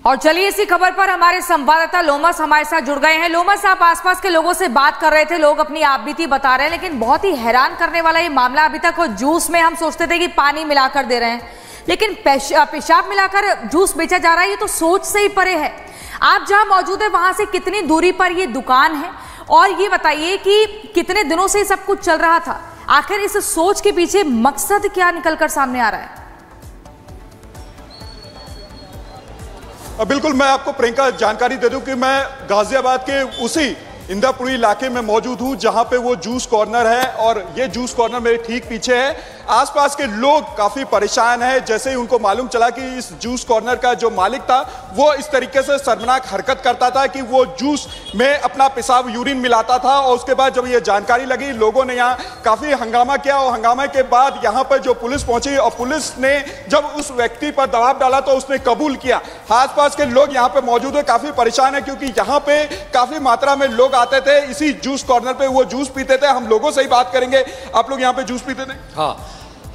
और चलिए इसी खबर पर हमारे संवाददाता लोमस हमारे साथ जुड़ गए हैं। लोमस, आप आसपास के लोगों से बात कर रहे थे, लोग अपनी आपबीती बता रहे हैं, लेकिन बहुत ही हैरान करने वाला ये मामला अभी तक जूस में हम सोचते थे कि पानी मिलाकर दे रहे हैं, लेकिन पेशाब मिलाकर जूस बेचा जा रहा है। ये तो सोच से ही परे है। आप जहां मौजूद है वहां से कितनी दूरी पर ये दुकान है, और ये बताइए कि कितने दिनों से सब कुछ चल रहा था? आखिर इस सोच के पीछे मकसद क्या निकलकर सामने आ रहा है? बिल्कुल, मैं आपको प्रियंका जानकारी दे दूं कि मैं गाजियाबाद के उसी इंदापुरी इलाके में मौजूद हूं जहां पे वो जूस कॉर्नर है, और ये जूस कॉर्नर मेरे ठीक पीछे है। आसपास के लोग काफी परेशान हैं। जैसे ही उनको मालूम चला कि इस जूस कॉर्नर का जो मालिक था वो इस तरीके से शर्मनाक हरकत करता था कि वो जूस में अपना पेशाब यूरिन मिलाता था, और उसके बाद जब ये जानकारी लगी लोगों ने यहाँ काफी हंगामा किया, और हंगामे के बाद यहाँ पर जो पुलिस पहुंची और पुलिस ने जब उस व्यक्ति पर दबाव डाला तो उसने कबूल किया। आसपास के लोग यहाँ पे मौजूद है, काफी परेशान है, क्योंकि यहाँ पे काफी मात्रा में लोग आते थे, इसी जूस कॉर्नर पे वो जूस पीते थे। हम लोगों से ही बात करेंगे। आप लोग यहाँ पे जूस पीते थे? हाँ,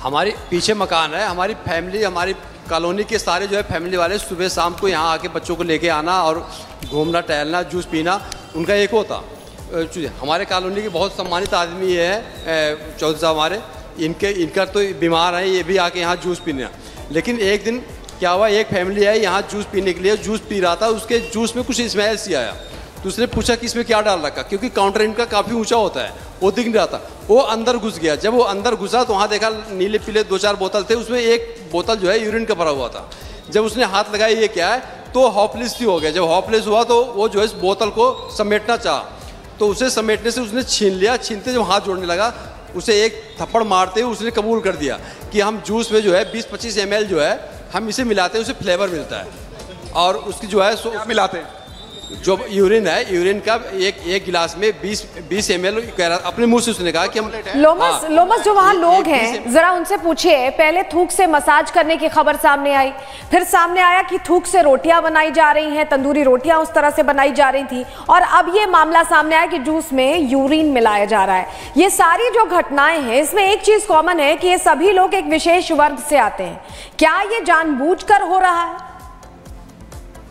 हमारी पीछे मकान है, हमारी फैमिली, हमारी कॉलोनी के सारे जो है फैमिली वाले सुबह शाम को यहाँ आके बच्चों को लेके आना और घूमना टहलना जूस पीना उनका एक होता। हमारे कॉलोनी के बहुत सम्मानित आदमी है चौधरी साहब हमारे, इनका तो बीमार है, ये भी आके यहाँ जूस पीने। लेकिन एक दिन क्या हुआ, एक फैमिली है यहाँ जूस पीने के लिए, जूस पी रहा था, उसके जूस में कुछ स्मेल सी आया। तो उसने पूछा कि इसमें क्या डाल रखा, क्योंकि काउंटर इनका काफ़ी ऊंचा होता है, वो दिख नहीं रहा था। वो अंदर घुस गया। जब वो अंदर घुसा तो वहाँ देखा नीले पीले 2-4 बोतल थे, उसमें एक बोतल जो है यूरिन का भरा हुआ था। जब उसने हाथ लगाया ये क्या है, तो हॉपलेस ही हो गया। जब हॉपलेस हुआ तो वो जो है इस बोतल को समेटना चाहा, तो उसे समेटने से उसने छीन लिया। छीनते जब हाथ जोड़ने लगा, उसे एक थप्पड़ मारते हुए उसने कबूल कर दिया कि हम जूस में जो है 20-25 ml जो है हम इसे मिलाते हैं, उसे फ्लेवर मिलता है, और उसकी जो है क्या मिलाते हैं? जो यूरिन है, यूरिन का एक गिलास में 20 ml अपने मुंह से उसने कहा कि हम लोमस जो वहाँ लोग हैं जरा उनसे पूछिए। पहले थूक से मसाज करने की खबर सामने आई, फिर सामने आया कि थूक से रोटियां बनाई जा रही हैं, तंदूरी रोटियां उस तरह से बनाई जा रही थी, और अब ये मामला सामने आया कि जूस में यूरिन मिलाया जा रहा है। ये सारी जो घटनाएं हैं इसमें एक चीज कॉमन है कि ये सभी लोग एक विशेष वर्ग से आते हैं। क्या ये जानबूझकर हो रहा है?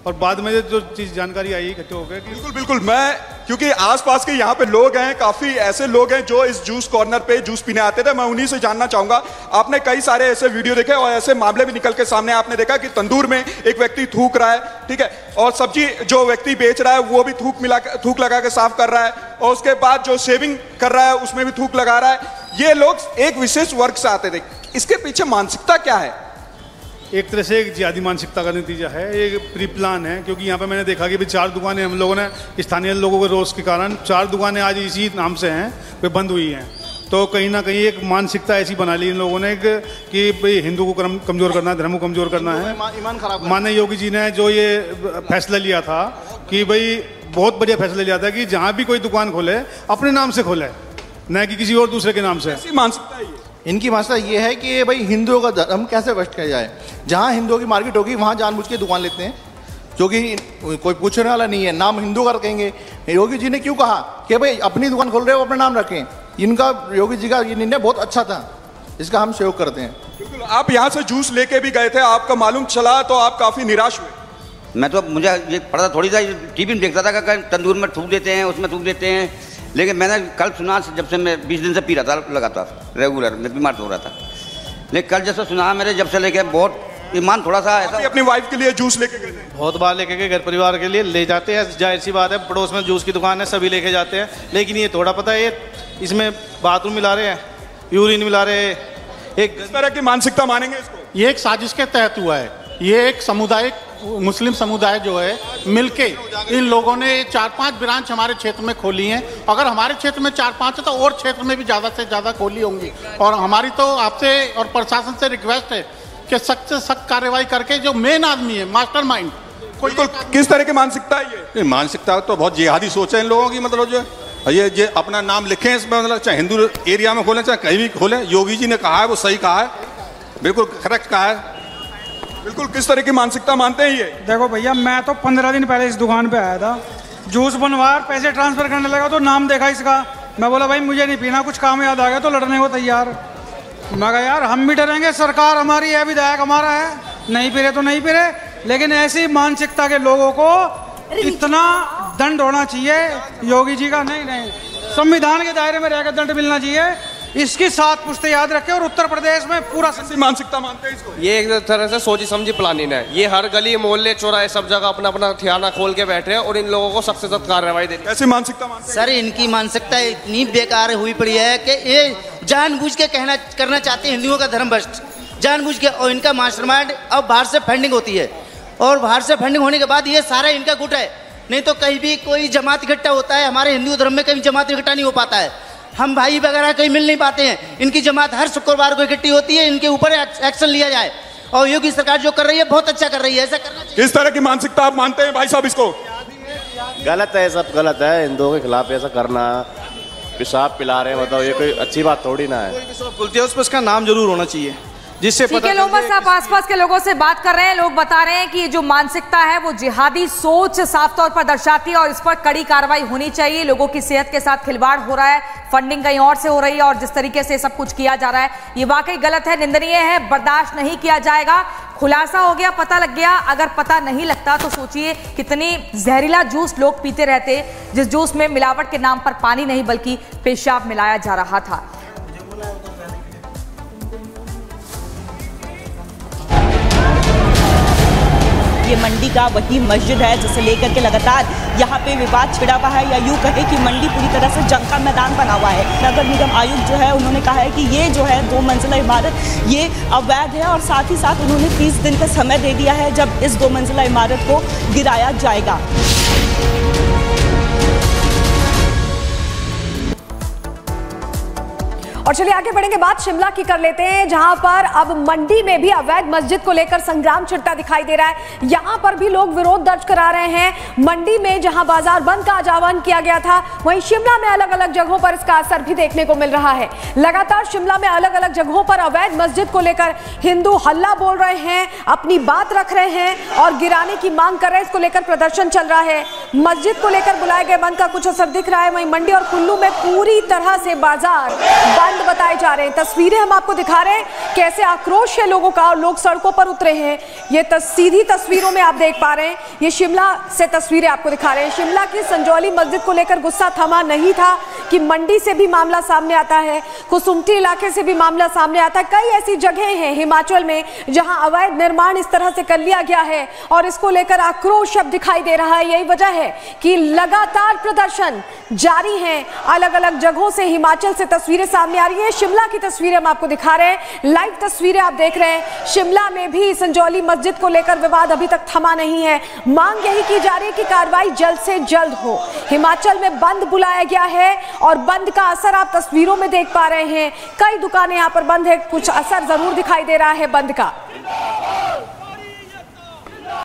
और बाद में जो चीज जानकारी आई इकट्ठे हो गए। बिल्कुल, मैं क्योंकि आसपास के यहाँ पे लोग हैं, काफी ऐसे लोग हैं जो इस जूस कॉर्नर पे जूस पीने आते थे। मैं उन्हीं से जानना चाहूंगा। आपने कई सारे ऐसे वीडियो देखे और ऐसे मामले भी निकल के सामने आपने देखा कि तंदूर में एक व्यक्ति थूक रहा है, ठीक है, और सब्जी जो व्यक्ति बेच रहा है वो भी थूक लगा के साफ कर रहा है, और उसके बाद जो शेविंग कर रहा है उसमें भी थूक लगा रहा है। ये लोग एक विशेष वर्ग से आते थे। इसके पीछे मानसिकता क्या है? एक तरह से एक जिहादी मानसिकता का नतीजा है, एक प्री प्लान है। क्योंकि यहाँ पे मैंने देखा कि 4 दुकानें हम लोगों ने स्थानीय लोगों के रोष के कारण 4 दुकानें आज इसी नाम से हैं, वे बंद हुई हैं। तो कहीं ना कहीं एक मानसिकता ऐसी बना ली इन लोगों ने कि भाई हिंदू को कमज़ोर करना है, धर्म को कमज़ोर करना है। ईमान खराब। माननीय योगी जी ने जो ये फैसला लिया था कि भाई बहुत बढ़िया फैसला लिया था कि जहाँ भी कोई दुकान खोले अपने नाम से खोले, न कि किसी और दूसरे के नाम से। मानसिकता इनकी मानसिकता ये है कि भाई हिंदुओं का धर्म कैसे नष्ट किया जाए। जहाँ हिंदुओं की मार्केट होगी वहाँ जानबूझ के दुकान लेते हैं, जो कि कोई पूछने वाला नहीं है, नाम हिंदू का रखेंगे। योगी जी ने क्यों कहा कि भाई अपनी दुकान खोल रहे हो अपना नाम रखें। इनका योगी जी का ये निर्णय बहुत अच्छा था, इसका हम सहयोग करते हैं। बिल्कुल, आप यहाँ से जूस लेके भी गए थे, आपका मालूम चला तो आप काफी निराश हुए। मैं तो मुझे ये पता थोड़ी सा टीवी में देखता था कि तंदूर में थूक देते हैं, उसमें थूक देते हैं, लेकिन मैंने कल सुना, जब से मैं 20 दिन से पी रहा था लगातार रेगुलर, मैं बीमार हो रहा था, लेकिन कल जैसे सुना मेरे जब से लेके बहुत ईमान थोड़ा सा ऐसा। अपनी वाइफ के लिए जूस लेके गए थे? बहुत बार लेके गए, घर परिवार के लिए ले जाते हैं, जाहिर सी बात है, पड़ोस में जूस की दुकान है, सभी लेके जाते हैं। लेकिन ये थोड़ा पता है, इसमें बाथरूम मिला रहे हैं, यूरिन मिला रहे हैं। एक इस तरह की मानसिकता मानेंगे इसको? ये एक साजिश के तहत हुआ है। ये एक सामुदायिक मुस्लिम समुदाय जो है मिलके इन लोगों ने 4-5 ब्रांच हमारे क्षेत्र में खोली हैं। अगर हमारे क्षेत्र में 4-5 है तो और क्षेत्र में भी ज़्यादा से ज़्यादा खोली होंगी। और हमारी तो आपसे और प्रशासन से रिक्वेस्ट है कि सख्त से सख्त कार्रवाई करके जो मेन आदमी है, मास्टरमाइंड, कोई तो किस तरह की मानसिकता है ये? मानसिकता तो बहुत जिहादी सोच है इन लोगों की। मतलब जो ये अपना नाम लिखें इसमें, मतलब चाहे हिंदू एरिया में खोलें चाहे कहीं भी खोलें, योगी जी ने कहा है वो सही कहा है, बिल्कुल करेक्ट कहा है। बिल्कुल, किस तरह की मानसिकता मानते हैं ये? देखो भैया, मैं तो 15 दिन पहले इस दुकान पे आया था, जूस बनवा पैसे ट्रांसफर करने लगा तो नाम देखा इसका, मैं बोला भाई मुझे नहीं पीना, कुछ काम याद आ गया तो लड़ने को तैयार। मैं कहा यार हम भी डरेंगे, सरकार हमारी है, विधायक हमारा है, नहीं पी रहे तो नहीं पी रहे, लेकिन ऐसी मानसिकता के लोगों को इतना दंड होना चाहिए योगी जी का। नहीं, संविधान के दायरे में रहकर दंड मिलना चाहिए। इसकी 7 पुश्तें याद रखें। और उत्तर प्रदेश में पूरा मानसिकता मानते हैं इसको। ये एक तरह से सोची समझी प्लानिंग है। ये हर गली मोहल्ले चौराहे सब जगह अपना अपना ठिकाना खोल के बैठे हैं और इन लोगों को सख्त से सख्त कार्रवाई देनी। कैसी मानसिकता मानते हैं? सर, इनकी मानसिकता इतनी बेकार हुई पड़ी है कि ये जानबूझ के करना चाहते हैं हिंदुओं का धर्म भ्रष्ट, जानबूझ के। और इनका मास्टरमाइंड अब बाहर से फंडिंग होती है और बाहर से फंडिंग होने के बाद ये सारा इनका गुट है। नहीं तो कहीं भी कोई जमात इकट्ठा होता है, हमारे हिंदू धर्म में कहीं जमात इकट्ठा नहीं हो पाता है। हम भाई वगैरह कहीं मिल नहीं पाते हैं। इनकी जमात हर शुक्रवार को इकट्ठी होती है। इनके ऊपर एक्शन लिया जाए। और योगी सरकार जो कर रही है बहुत अच्छा कर रही है, ऐसा करना चाहिए। किस तरह की मानसिकता आप मानते हैं भाई साहब इसको? गलत है, सब गलत है। हिंदुओं के खिलाफ ऐसा करना, पेशाब पिला रहे हैं, बताओ ये कोई अच्छी बात थोड़ी ना है। बोलती है उस पर उसका नाम जरूर होना चाहिए जिससे पता। लोमस साहब आसपास के लोगों से बात कर रहे हैं। लोग बता रहे हैं कि जो मानसिकता है वो जिहादी सोच साफ तौर पर दर्शाती है और इस पर कड़ी कार्रवाई होनी चाहिए। लोगों की सेहत के साथ खिलवाड़ हो रहा है, फंडिंग कहीं और से हो रही है और जिस तरीके से सब कुछ किया जा रहा है ये वाकई गलत है, निंदनीय है, बर्दाश्त नहीं किया जाएगा। खुलासा हो गया, पता लग गया। अगर पता नहीं लगता तो सोचिए कितनी जहरीला जूस लोग पीते रहते, जिस जूस में मिलावट के नाम पर पानी नहीं बल्कि पेशाब मिलाया जा रहा था। ये मंडी का वही मस्जिद है जिसे लेकर के लगातार यहाँ पे विवाद छिड़ा हुआ है, या यूँ कहे कि मंडी पूरी तरह से जंग का मैदान बना हुआ है। नगर निगम आयुक्त जो है उन्होंने कहा है कि ये जो है 2 मंजिला इमारत ये अवैध है और साथ ही साथ उन्होंने 30 दिन का समय दे दिया है जब इस 2 मंजिला इमारत को गिराया जाएगा। और चलिए आगे बढ़ेंगे, बात शिमला की कर लेते हैं, जहां पर अब मंडी में भी अवैध मस्जिद को लेकर संग्राम छिड़ता दिखाई दे रहा है। यहां पर भी लोग विरोध दर्ज करा रहे हैं। मंडी में जहां बाजार बंद का आह्वान किया गया था, वहीं शिमला में अलग अलग जगहों पर इसका असर भी देखने को मिल रहा है। लगातार शिमला में अलग अलग जगहों पर अवैध मस्जिद को लेकर हिंदू हल्ला बोल रहे हैं, अपनी बात रख रहे हैं और गिराने की मांग कर रहे हैं। इसको लेकर प्रदर्शन चल रहा है। मस्जिद को लेकर बुलाए गए बंद का कुछ असर दिख रहा है। वहीं मंडी और कुल्लू में पूरी तरह से बाजार बंद बताए जा रहे हैं। तस्वीरें हम आपको दिखा रहे हैं, कैसे आक्रोश है लोगों का और लोग सड़कों पर उतरे हैं। ये सीधी तस्वीरों में आप देख पा रहे हैं। ये शिमला से तस्वीरें आपको दिखा रहे हैं। शिमला की संजौली मस्जिद को लेकर गुस्सा थमा नहीं था कि मंडी से भी मामला सामने आता है, कुसुम्पटी इलाके से भी मामला सामने आता है। कई ऐसी जगह हैं हिमाचल में जहां अवैध निर्माण इस तरह से कर लिया गया है और इसको लेकर आक्रोश अब दिखाई दे रहा है। यही वजह है कि लगातार प्रदर्शन जारी है। अलग अलग जगहों से हिमाचल से तस्वीरें सामने आ रही है। शिमला की तस्वीरें हम आपको दिखा रहे हैं, लाइव तस्वीरें आप देख रहे हैं। शिमला में भी संजौली मस्जिद को लेकर विवाद अभी तक थमा नहीं है। मांग यही की जा रही है कि कार्रवाई जल्द से जल्द हो। हिमाचल में बंद बुलाया गया है और बंद का असर आप तस्वीरों में देख पा रहे हैं। कई दुकानें यहां पर बंद है, कुछ असर जरूर दिखाई दे रहा है बंद का।